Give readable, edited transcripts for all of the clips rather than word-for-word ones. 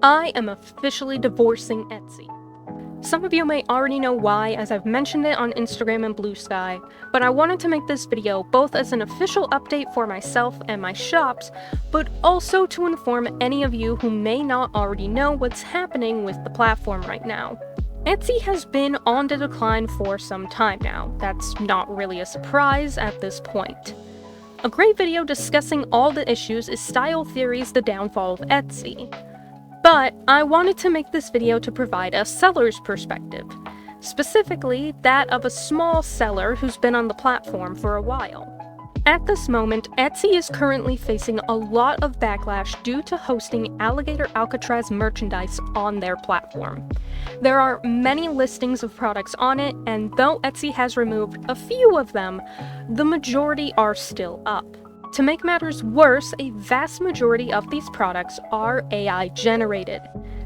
I am officially divorcing Etsy. Some of you may already know why, as I've mentioned it on Instagram and Blue Sky, but I wanted to make this video both as an official update for myself and my shops, but also to inform any of you who may not already know what's happening with the platform right now. Etsy has been on the decline for some time now. That's not really a surprise at this point. A great video discussing all the issues is Style Theory's The Downfall of Etsy. But I wanted to make this video to provide a seller's perspective, specifically that of a small seller who's been on the platform for a while. At this moment, Etsy is currently facing a lot of backlash due to hosting Alligator Alcatraz merchandise on their platform. There are many listings of products on it, and though Etsy has removed a few of them, the majority are still up. To make matters worse, a vast majority of these products are AI generated,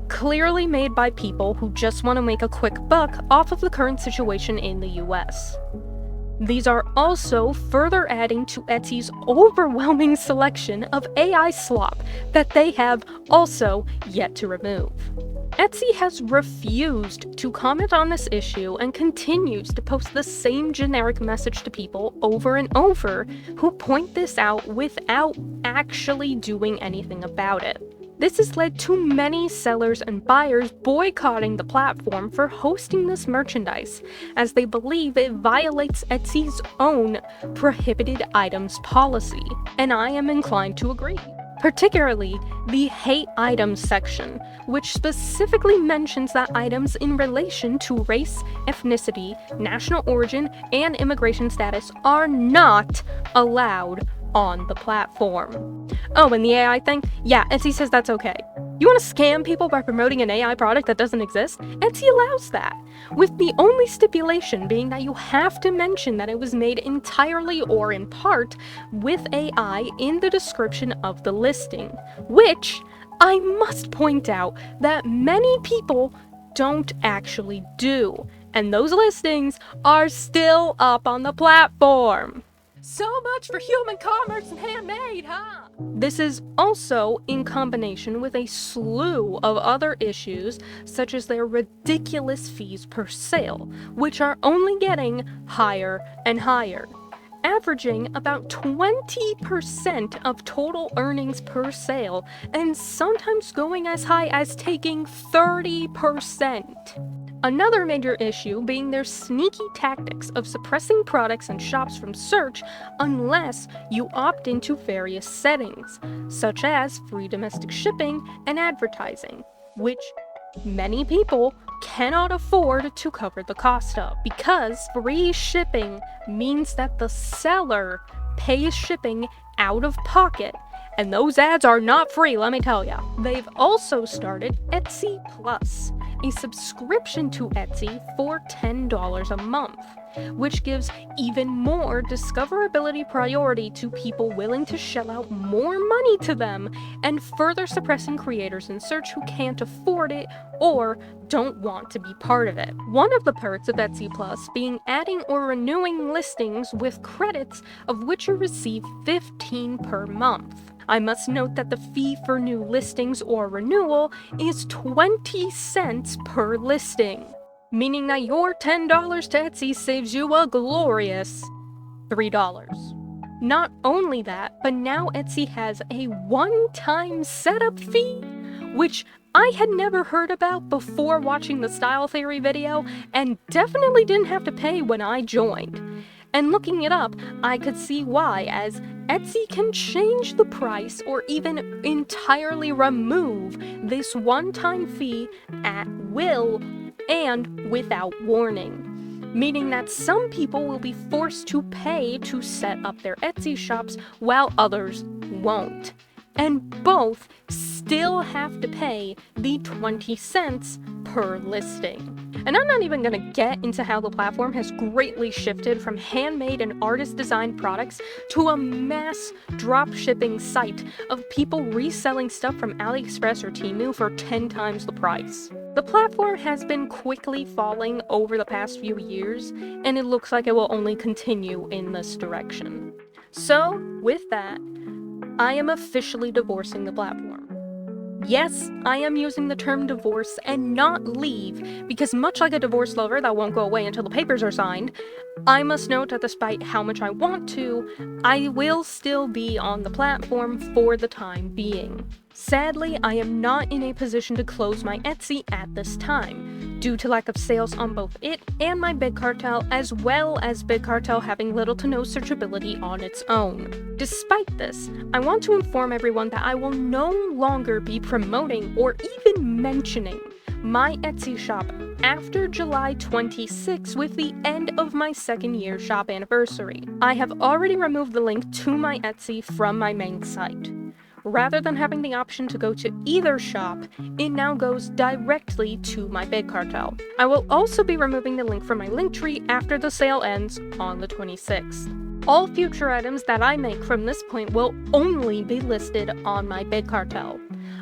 clearly made by people who just want to make a quick buck off of the current situation in the US. These are also further adding to Etsy's overwhelming selection of AI slop that they have also yet to remove. Etsy has refused to comment on this issue and continues to post the same generic message to people over and over who point this out without actually doing anything about it. This has led to many sellers and buyers boycotting the platform for hosting this merchandise, as they believe it violates Etsy's own prohibited items policy, and I am inclined to agree. Particularly the hate items section, which specifically mentions that items in relation to race, ethnicity, national origin, and immigration status are not allowed on the platform. Oh, and the AI thing? Yeah, Etsy says that's okay. You want to scam people by promoting an AI product that doesn't exist? Etsy allows that, with the only stipulation being that you have to mention that it was made entirely or in part with AI in the description of the listing, which I must point out that many people don't actually do, and those listings are still up on the platform. So much for human commerce and handmade, huh? This is also in combination with a slew of other issues, such as their ridiculous fees per sale, which are only getting higher and higher, averaging about 20% of total earnings per sale, and sometimes going as high as taking 30%. Another major issue being their sneaky tactics of suppressing products and shops from search unless you opt into various settings, such as free domestic shipping and advertising, which many people cannot afford to cover the cost of, because free shipping means that the seller pays shipping out of pocket. And those ads are not free, let me tell ya. They've also started Etsy Plus, a subscription to Etsy for $10 a month, which gives even more discoverability priority to people willing to shell out more money to them, and further suppressing creators in search who can't afford it or don't want to be part of it. One of the perks of Etsy Plus being adding or renewing listings with credits, of which you receive 15 per month. I must note that the fee for new listings or renewal is 20 cents per listing, meaning that your $10 to Etsy saves you a glorious $3. Not only that, but now Etsy has a one-time setup fee, which I had never heard about before watching the Style Theory video, and definitely didn't have to pay when I joined. And looking it up, I could see why, as Etsy can change the price or even entirely remove this one-time fee at will and without warning, meaning that some people will be forced to pay to set up their Etsy shops while others won't. And both still have to pay the 20 cents per listing. And I'm not even gonna get into how the platform has greatly shifted from handmade and artist-designed products to a mass drop-shipping site of people reselling stuff from AliExpress or Temu for 10 times the price. The platform has been quickly falling over the past few years, and it looks like it will only continue in this direction. So, with that, I am officially divorcing the platform. Yes, I am using the term divorce and not leave, because much like a divorce lover that won't go away until the papers are signed, I must note that despite how much I want to, I will still be on the platform for the time being. Sadly, I am not in a position to close my Etsy at this time, due to lack of sales on both it and my Big Cartel, as well as Big Cartel having little to no searchability on its own. Despite this, I want to inform everyone that I will no longer be promoting or even mentioning my Etsy shop after July 26 with the end of my second year shop anniversary. I have already removed the link to my Etsy from my main site. Rather than having the option to go to either shop, it now goes directly to my Big Cartel. I will also be removing the link from my Linktree after the sale ends on the 26th. All future items that I make from this point will only be listed on my Big Cartel.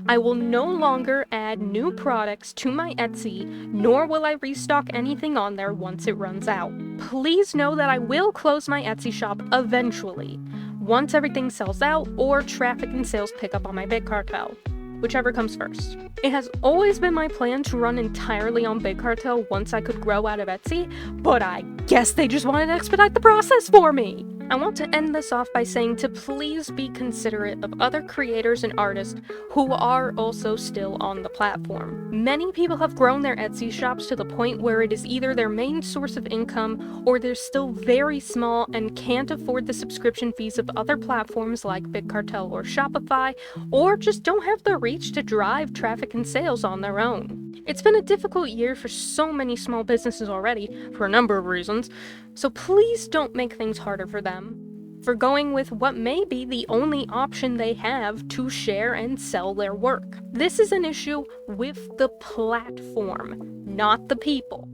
I will no longer add new products to my Etsy, nor will I restock anything on there once it runs out. Please know that I will close my Etsy shop eventually, once everything sells out or traffic and sales pick up on my Big Cartel, whichever comes first. It has always been my plan to run entirely on Big Cartel once I could grow out of Etsy, but I guess they just wanted to expedite the process for me. I want to end this off by saying to please be considerate of other creators and artists who are also still on the platform. Many people have grown their Etsy shops to the point where it is either their main source of income or they're still very small and can't afford the subscription fees of other platforms like Big Cartel or Shopify, or just don't have the reach to drive traffic and sales on their own. It's been a difficult year for so many small businesses already, for a number of reasons, so please don't make things harder for them, for going with what may be the only option they have to share and sell their work. This is an issue with the platform, not the people.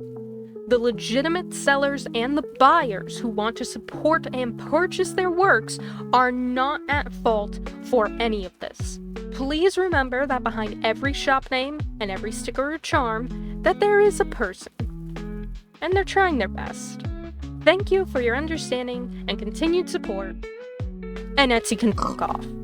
The legitimate sellers and the buyers who want to support and purchase their works are not at fault for any of this. Please remember that behind every shop name and every sticker or charm, that there is a person. And they're trying their best. Thank you for your understanding and continued support. And Etsy can fuck off.